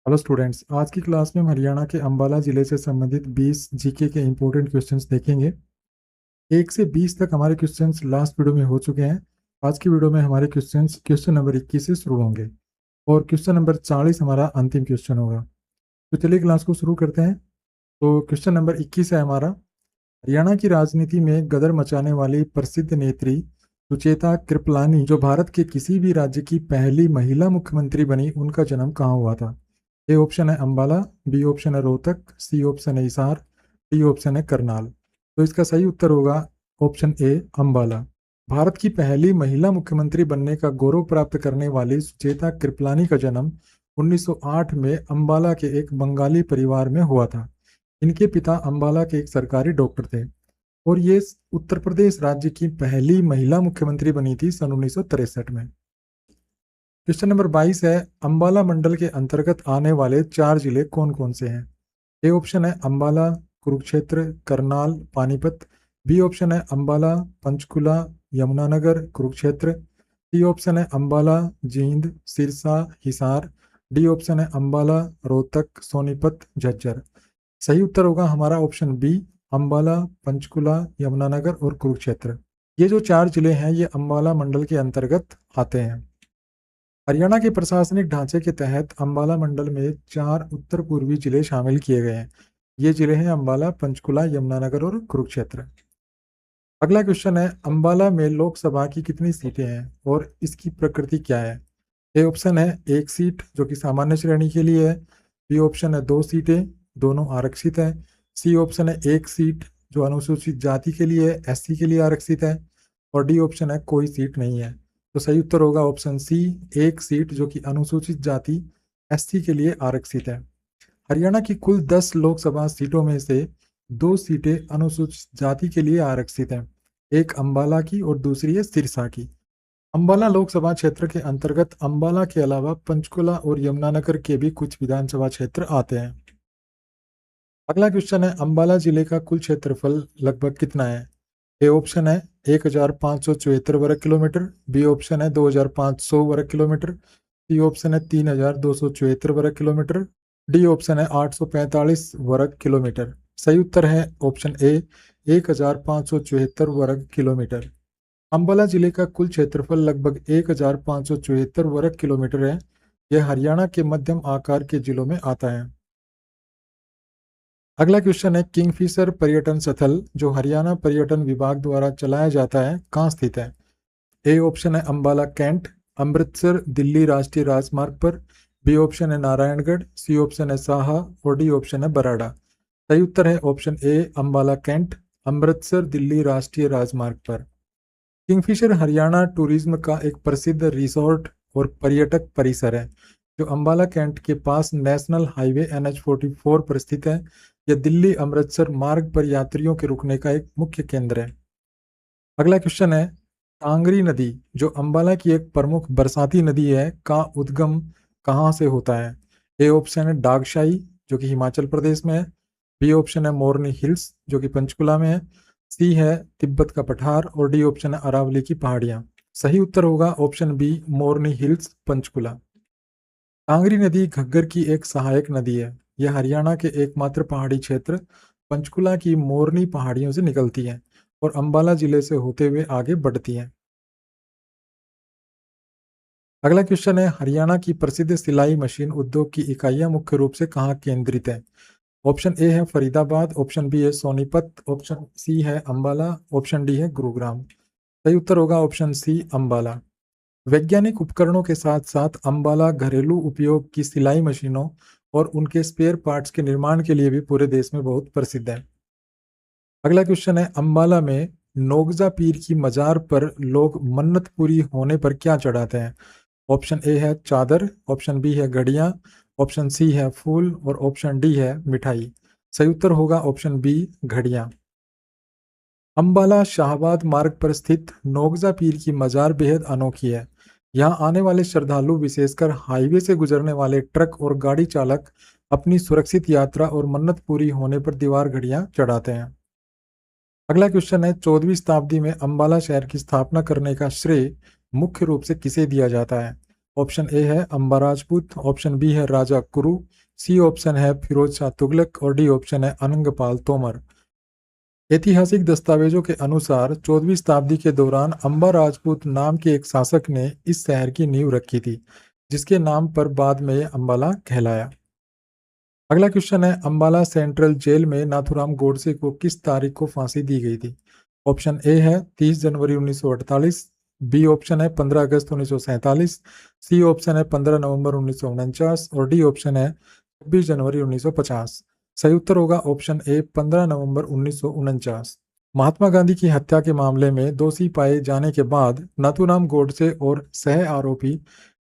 Hello students, आज की class में हम हरियाणा के अंबाला जिले से संबंधित 20 जीके के इंपॉर्टेंट क्वेश्चंस देखेंगे। 1 से 20 तक हमारे क्वेश्चंस लास्ट वीडियो में हो चुके हैं। आज की वीडियो में हमारे क्वेश्चंस क्वेश्चन नंबर 21 से शुरू होंगे और क्वेश्चन नंबर 40 हमारा अंतिम क्वेश्चन होगा। तो चलिए क्लास को शुरू करते हैं। तो क्वेश्चन नंबर 21 है हमारा, हरियाणा की राजनीति में गदर मचाने वाली प्रसिद्ध नेत्री सुचेता कृपलानी जो भारत के किसी भी राज्य की पहली महिला मुख्यमंत्री बनी, उनका जन्म कहाँ हुआ था? ए ऑप्शन है अंबाला, बी ऑप्शन है रोहतक, सी ऑप्शन है हिसार, डी ऑप्शन है करनाल। तो इसका सही उत्तर होगा ऑप्शन ए अंबाला। भारत की पहली महिला मुख्यमंत्री बनने का गौरव प्राप्त करने वाली सुचेता कृपलानी का जन्म 1908 में अंबाला के एक बंगाली परिवार में हुआ था। इनके पिता अंबाला के एक सरकारी डॉक्टर थे और ये उत्तर प्रदेश राज्य की पहली महिला मुख्यमंत्री बनी थी सन 1963 में। क्वेश्चन नंबर 22 है, अंबाला मंडल के अंतर्गत आने वाले 4 जिले कौन कौन से हैं? ए ऑप्शन है अंबाला, कुरुक्षेत्र, करनाल, पानीपत। बी ऑप्शन है अंबाला, पंचकुला, यमुनानगर, कुरुक्षेत्र। सी ऑप्शन है अंबाला, जींद, सिरसा, हिसार। डी ऑप्शन है अंबाला, रोहतक, सोनीपत, झज्जर। सही उत्तर होगा हमारा ऑप्शन बी, अंबाला, पंचकुला, यमुनानगर और कुरुक्षेत्र। ये जो 4 जिले हैं ये अंबाला मंडल के अंतर्गत आते हैं। हरियाणा के प्रशासनिक ढांचे के तहत अंबाला मंडल में 4 उत्तर पूर्वी जिले शामिल किए गए हैं। ये जिले हैं अंबाला, पंचकुला, यमुनानगर और कुरुक्षेत्र। अगला क्वेश्चन है, अंबाला में लोकसभा की कितनी सीटें हैं और इसकी प्रकृति क्या है? ए ऑप्शन है 1 सीट जो कि सामान्य श्रेणी के लिए है। बी ऑप्शन है 2 सीटें, दोनों आरक्षित है। सी ऑप्शन है 1 सीट जो अनुसूचित जाति के लिए है, एससी के लिए आरक्षित है। और डी ऑप्शन है कोई सीट नहीं है। तो सही उत्तर होगा ऑप्शन सी, 1 सीट जो कि अनुसूचित जाति एससी के लिए आरक्षित है। हरियाणा की कुल 10 लोकसभा सीटों में से 2 सीटें अनुसूचित जाति के लिए आरक्षित हैं। एक अंबाला की और दूसरी है सिरसा की। अंबाला लोकसभा क्षेत्र के अंतर्गत अंबाला के अलावा पंचकुला और यमुनानगर के भी कुछ विधानसभा क्षेत्र आते हैं। अगला क्वेश्चन है, अंबाला जिले का कुल क्षेत्रफल लगभग कितना है? ए ऑप्शन है 1574 वर्ग किलोमीटर। बी ऑप्शन है 2500 वर्ग किलोमीटर। सी ऑप्शन है 3274 वर्ग किलोमीटर। डी ऑप्शन है 845 वर्ग किलोमीटर। सही उत्तर है ऑप्शन ए, 1574 वर्ग किलोमीटर। अंबाला जिले का कुल क्षेत्रफल लगभग 1574 वर्ग किलोमीटर है। यह हरियाणा के मध्यम आकार के जिलों में आता है। अगला क्वेश्चन है, किंगफिशर पर्यटन स्थल जो हरियाणा पर्यटन विभाग द्वारा चलाया जाता है कहाँ स्थित है? ए ऑप्शन है अंबाला कैंट, अमृतसर, दिल्ली राष्ट्रीय राजमार्ग पर। बी ऑप्शन है नारायणगढ़। सी ऑप्शन है साहा और डी ऑप्शन है बराड़ा। सही उत्तर है option A Ambala cantt, Amritsar, Delhi राष्ट्रीय राजमार्ग पर। किंगफिशर हरियाणा टूरिज्म का एक प्रसिद्ध रिसोर्ट और पर्यटक परिसर है जो अंबाला कैंट के पास नेशनल हाईवे NH44 पर स्थित है। यह दिल्ली अमृतसर मार्ग पर यात्रियों के रुकने का एक मुख्य केंद्र है। अगला क्वेश्चन है, कांगरी नदी जो अंबाला की एक प्रमुख बरसाती नदी है का उद्गम कहाँ से होता है? ए ऑप्शन है डागशाई जो कि हिमाचल प्रदेश में है। बी ऑप्शन है मोरनी हिल्स जो कि पंचकुला में है। सी है तिब्बत का पठार और डी ऑप्शन है अरावली की पहाड़ियां। सही उत्तर होगा ऑप्शन बी, मोरनी हिल्स, पंचकुला। कांगरी नदी घग्गर की एक सहायक नदी है। यह हरियाणा के एकमात्र पहाड़ी क्षेत्र पंचकुला की मोरनी पहाड़ियों से निकलती है और अंबाला जिले से होते हुए आगे बढ़ती है। अगला क्वेश्चन है, हरियाणा की प्रसिद्ध सिलाई मशीन उद्योग की इकाइयां मुख्य रूप से कहाँ केंद्रित है? ऑप्शन ए है फरीदाबाद, ऑप्शन बी है सोनीपत, ऑप्शन सी है अंबाला, ऑप्शन डी है गुरुग्राम। सही उत्तर होगा ऑप्शन सी अंबाला। वैज्ञानिक उपकरणों के साथ साथ अंबाला घरेलू उपयोग की सिलाई मशीनों और उनके स्पेयर पार्ट्स के निर्माण के लिए भी पूरे देश में बहुत प्रसिद्ध है। अगला क्वेश्चन है, अंबाला में नोगजा पीर की मजार पर लोग मन्नत पूरी होने पर क्या चढ़ाते हैं? ऑप्शन ए है चादर, ऑप्शन बी है घड़ियां, ऑप्शन सी है फूल और ऑप्शन डी है मिठाई। सही उत्तर होगा ऑप्शन बी, घड़ियां। अंबाला शाहबाद मार्ग पर स्थित नोगजा पीर की मजार बेहद अनोखी है। यहाँ आने वाले श्रद्धालु, विशेषकर हाईवे से गुजरने वाले ट्रक और गाड़ी चालक, अपनी सुरक्षित यात्रा और मन्नत पूरी होने पर दीवार घड़ियां चढ़ाते हैं। अगला क्वेश्चन है, 14वीं शताब्दी में अंबाला शहर की स्थापना करने का श्रेय मुख्य रूप से किसे दिया जाता है? ऑप्शन ए है अंबा राजपूत, ऑप्शन बी है राजा कुरु, सी ऑप्शन है फिरोज शाह तुगलक और डी ऑप्शन है अनंगपाल तोमर। ऐतिहासिक दस्तावेजों के अनुसार 14वीं शताब्दी के दौरान अंबा राजपूत नाम के एक शासक ने इस शहर की नींव रखी थी, जिसके नाम पर बाद में यह अंबाला कहलाया। अगला क्वेश्चन है, अंबाला सेंट्रल जेल में नाथूराम गोडसे को किस तारीख को फांसी दी गई थी? ऑप्शन ए है 30 जनवरी 1948, बी ऑप्शन है 15 अगस्त 1947, सी ऑप्शन है 15 नवंबर 1949 और डी ऑप्शन है 26 जनवरी 1950। सही उत्तर होगा ऑप्शन ए 15 नवंबर 1949। महात्मा गांधी की हत्या के मामले में दोषी पाए जाने के बाद नाथूराम गोडसे और सह आरोपी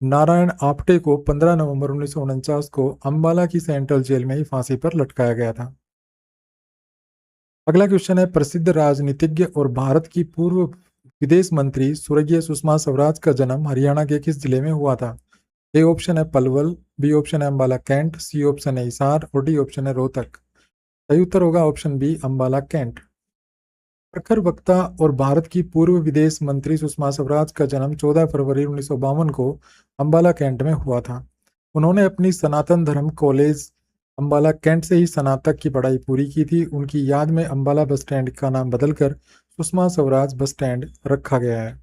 नारायण आप्टे को 15 नवंबर 1949 को अंबाला की सेंट्रल जेल में ही फांसी पर लटकाया गया था। अगला क्वेश्चन है, प्रसिद्ध राजनीतिज्ञ और भारत की पूर्व विदेश मंत्री स्वर्गीय सुषमा स्वराज का जन्म हरियाणा के किस जिले में हुआ था? ए ऑप्शन है पलवल, बी ऑप्शन है अंबाला कैंट, सी ऑप्शन है हिसार और डी ऑप्शन है रोहतक। सही उत्तर होगा ऑप्शन बी अंबाला कैंट। प्रखर वक्ता और भारत की पूर्व विदेश मंत्री सुषमा स्वराज का जन्म 14 फरवरी 1952 को अंबाला कैंट में हुआ था। उन्होंने अपनी सनातन धर्म कॉलेज अंबाला कैंट से ही स्नातक की पढ़ाई पूरी की थी। उनकी याद में अंबाला बस स्टैंड का नाम बदलकर सुषमा स्वराज बस स्टैंड रखा गया है।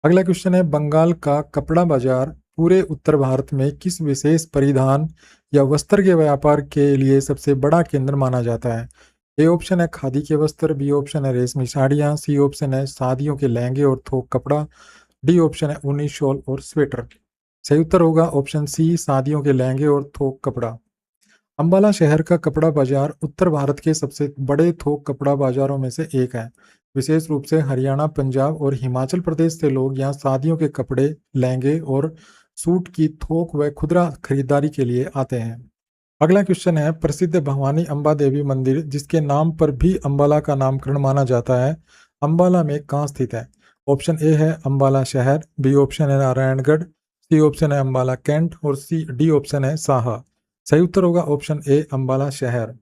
अगला क्वेश्चन है, बंगाल का कपड़ा बाजार पूरे उत्तर भारत में किस विशेष परिधान या वस्त्र के व्यापार के लिए सबसे बड़ा केंद्र माना जाता है? ए ऑप्शन है खादी के वस्त्र, बी ऑप्शन है रेशमी साड़ियाँ, सी ऑप्शन है शादियों के लहंगे और थोक कपड़ा, डी ऑप्शन है ऊनी शॉल और स्वेटर। सही उत्तर होगा ऑप्शन सी शादियों के लहंगे और थोक कपड़ा। अंबाला शहर का कपड़ा बाजार उत्तर भारत के सबसे बड़े थोक कपड़ा बाजारों में से एक है। विशेष रूप से हरियाणा, पंजाब और हिमाचल प्रदेश से लोग यहाँ शादियों के कपड़े, लहंगे और सूट की थोक व खुदरा खरीदारी के लिए आते हैं। अगला क्वेश्चन है, प्रसिद्ध भवानी अंबा देवी मंदिर जिसके नाम पर भी अंबाला का नामकरण माना जाता है, अंबाला में कहाँ स्थित है? ऑप्शन ए है अंबाला शहर, बी ऑप्शन है नारायणगढ़, सी ऑप्शन है अंबाला कैंट और सी डी ऑप्शन है साहा। सही उत्तर होगा ऑप्शन ए अंबाला शहर।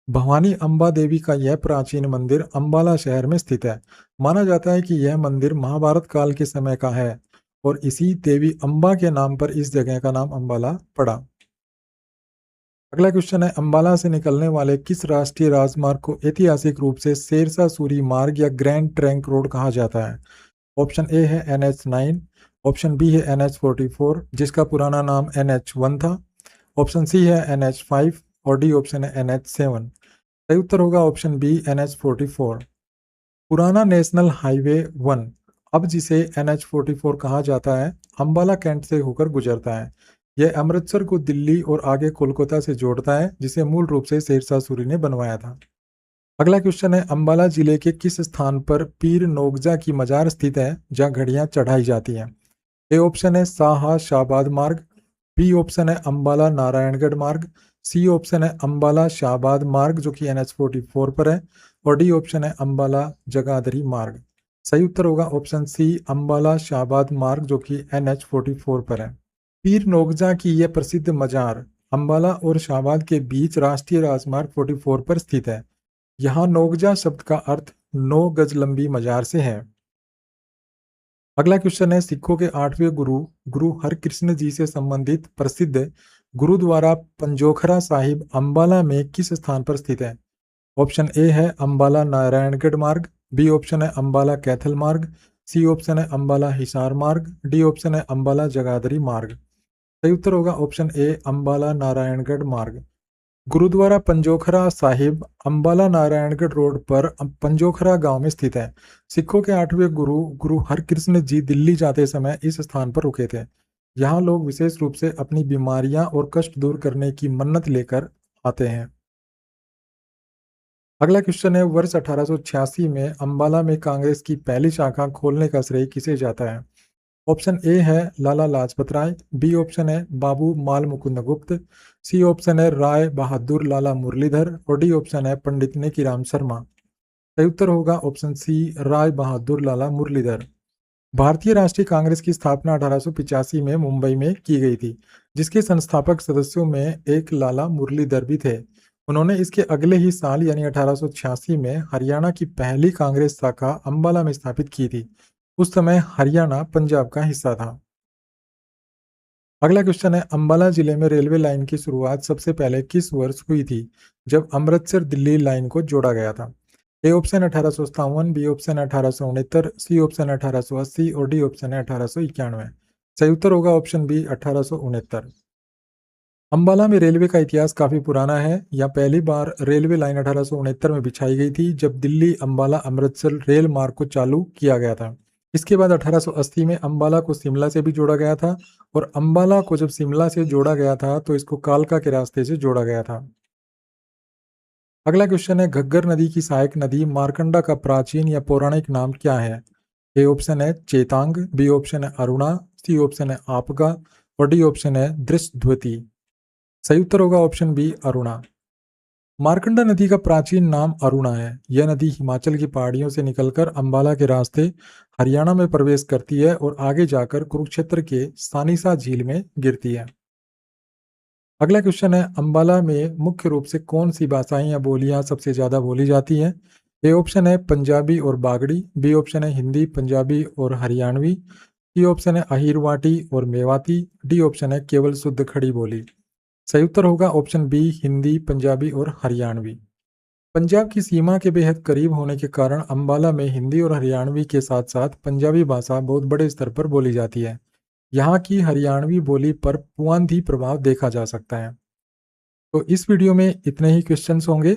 भवानी अंबा देवी का यह प्राचीन मंदिर अंबाला शहर में स्थित है। माना जाता है कि यह मंदिर महाभारत काल के समय का है और इसी देवी अंबा के नाम पर इस जगह का नाम अंबाला पड़ा। अगला क्वेश्चन है, अंबाला से निकलने वाले किस राष्ट्रीय राजमार्ग को ऐतिहासिक रूप से शेरशाह सूरी मार्ग या ग्रैंड ट्रंक रोड कहा जाता है? ऑप्शन ए है NH9, ऑप्शन बी है NH44 जिसका पुराना नाम NH1 था, ऑप्शन सी है NH5 और डी ऑप्शन है NH7। सही उत्तर होगा ऑप्शन बी NH44। पुराना नेशनल हाईवे 1 अब जिसे NH44 कहा जाता है, अंबाला कैंट से होकर गुजरता है। यह अमृतसर को दिल्ली और आगे कोलकाता से जोड़ता है, जिसे मूल रूप से शेरशाह सूरी ने बनवाया था। अगला क्वेश्चन है, अंबाला जिले के किस स्थान पर पीर नोगजा की मजार स्थित है जहां घड़ियां चढ़ाई जाती हैं? ए ऑप्शन है साहा शाहबाद मार्ग, बी ऑप्शन है अंबाला नारायणगढ़ मार्ग, सी ऑप्शन है अंबाला शाहबाद मार्ग जो कि NH44 पर है और डी ऑप्शन है अंबाला जगाधरी मार्ग। सही उत्तर होगा ऑप्शन सी अंबाला शाहबाद मार्ग जो कि NH44 पर है। पीर नोगजा की यह प्रसिद्ध मजार अंबाला और शाहबाद के बीच राष्ट्रीय राजमार्ग 44 पर स्थित है। यहाँ नोगजा शब्द का अर्थ 9 गज लंबी मजार से है। अगला क्वेश्चन है, सिखों के 8वें गुरु गुरु हरकृष्ण जी से संबंधित प्रसिद्ध गुरुद्वारा पंजोखरा साहिब अंबाला में किस स्थान पर स्थित है? ऑप्शन ए है अंबाला नारायणगढ़ मार्ग, बी ऑप्शन है अंबाला कैथल मार्ग, सी ऑप्शन है अंबाला हिसार मार्ग, डी ऑप्शन है अंबाला जगाधरी मार्ग। सही उत्तर होगा ऑप्शन ए अंबाला नारायणगढ़ मार्ग। गुरुद्वारा पंजोखरा साहिब अंबाला नारायणगढ़ रोड पर पंजोखरा गांव में स्थित है। सिखों के 8वें गुरु गुरु हरकृष्ण जी दिल्ली जाते समय इस स्थान पर रुके थे। यहाँ लोग विशेष रूप से अपनी बीमारियां और कष्ट दूर करने की मन्नत लेकर आते हैं। अगला क्वेश्चन है, वर्ष 1886 में अंबाला में कांग्रेस की पहली शाखा खोलने का श्रेय किसे जाता है? ऑप्शन ए है लाला लाजपत राय, बी ऑप्शन है बाबू माल मुकुंद गुप्त, सी ऑप्शन है राय बहादुर लाला मुरलीधर और डी ऑप्शन है पंडित नेकीराम शर्मा। सही उत्तर होगा ऑप्शन सी राय बहादुर लाला मुरलीधर। भारतीय राष्ट्रीय कांग्रेस की स्थापना 1885 में मुंबई में की गई थी, जिसके संस्थापक सदस्यों में एक लाला मुरलीधर भी थे। उन्होंने इसके अगले ही साल यानी 1886 में हरियाणा की पहली कांग्रेस शाखा अंबाला में स्थापित की थी। उस समय हरियाणा पंजाब का हिस्सा था। अगला क्वेश्चन है, अंबाला जिले में रेलवे लाइन की शुरुआत सबसे पहले किस वर्ष हुई थी जब अमृतसर दिल्ली लाइन को जोड़ा गया था? A option 1857, B option 1869, C option 1880 और डी ऑप्शन है 1891। सही उत्तर होगा ऑप्शन बी 1869। अंबाला में रेलवे का इतिहास काफी पुराना है। यह पहली बार रेलवे लाइन 1869 में बिछाई गई थी जब दिल्ली अंबाला अमृतसर रेल मार्ग को चालू किया गया था। इसके बाद 1880 में अंबाला को शिमला से भी जोड़ा गया था और अंबाला को जब शिमला से जोड़ा गया था तो इसको कालका के रास्ते से जोड़ा गया था। अगला क्वेश्चन है, घग्गर नदी की सहायक नदी मार्कंडा का प्राचीन या पौराणिक नाम क्या है? ए ऑप्शन है चेतांग, बी ऑप्शन है अरुणा, सी ऑप्शन है आपगा और डी ऑप्शन है दृष्टद्वती। सही उत्तर होगा ऑप्शन बी अरुणा। मार्कंडा नदी का प्राचीन नाम अरुणा है। यह नदी हिमाचल की पहाड़ियों से निकलकर अंबाला के रास्ते हरियाणा में प्रवेश करती है और आगे जाकर कुरुक्षेत्र के सानिसा झील में गिरती है। अगला क्वेश्चन है, अंबाला में मुख्य रूप से कौन सी भाषाएं या बोलियां सबसे ज्यादा बोली जाती हैं? ए ऑप्शन है पंजाबी और बागड़ी, बी ऑप्शन है हिंदी पंजाबी और हरियाणवी, सी ऑप्शन है अहीरवाटी और मेवाती, डी ऑप्शन है केवल शुद्ध खड़ी बोली। सही उत्तर होगा ऑप्शन बी हिंदी पंजाबी और हरियाणवी। पंजाब की सीमा के बेहद करीब होने के कारण अंबाला में हिंदी और हरियाणवी के साथ साथ पंजाबी भाषा बहुत बड़े स्तर पर बोली जाती है। यहाँ की हरियाणवी बोली पर पुआंधी प्रभाव देखा जा सकता है। तो इस वीडियो में इतने ही क्वेश्चंस होंगे।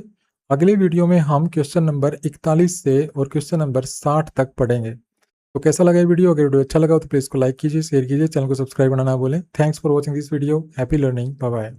अगले वीडियो में हम क्वेश्चन नंबर 41 से और क्वेश्चन नंबर 60 तक पढ़ेंगे। तो कैसा लगा ये वीडियो? अगर वीडियो अच्छा लगा तो प्लीज़ को लाइक कीजिए, शेयर कीजिए, चैनल को सब्सक्राइब करना ना भूलें। Thanks for watching this video. Happy learning. Bye bye.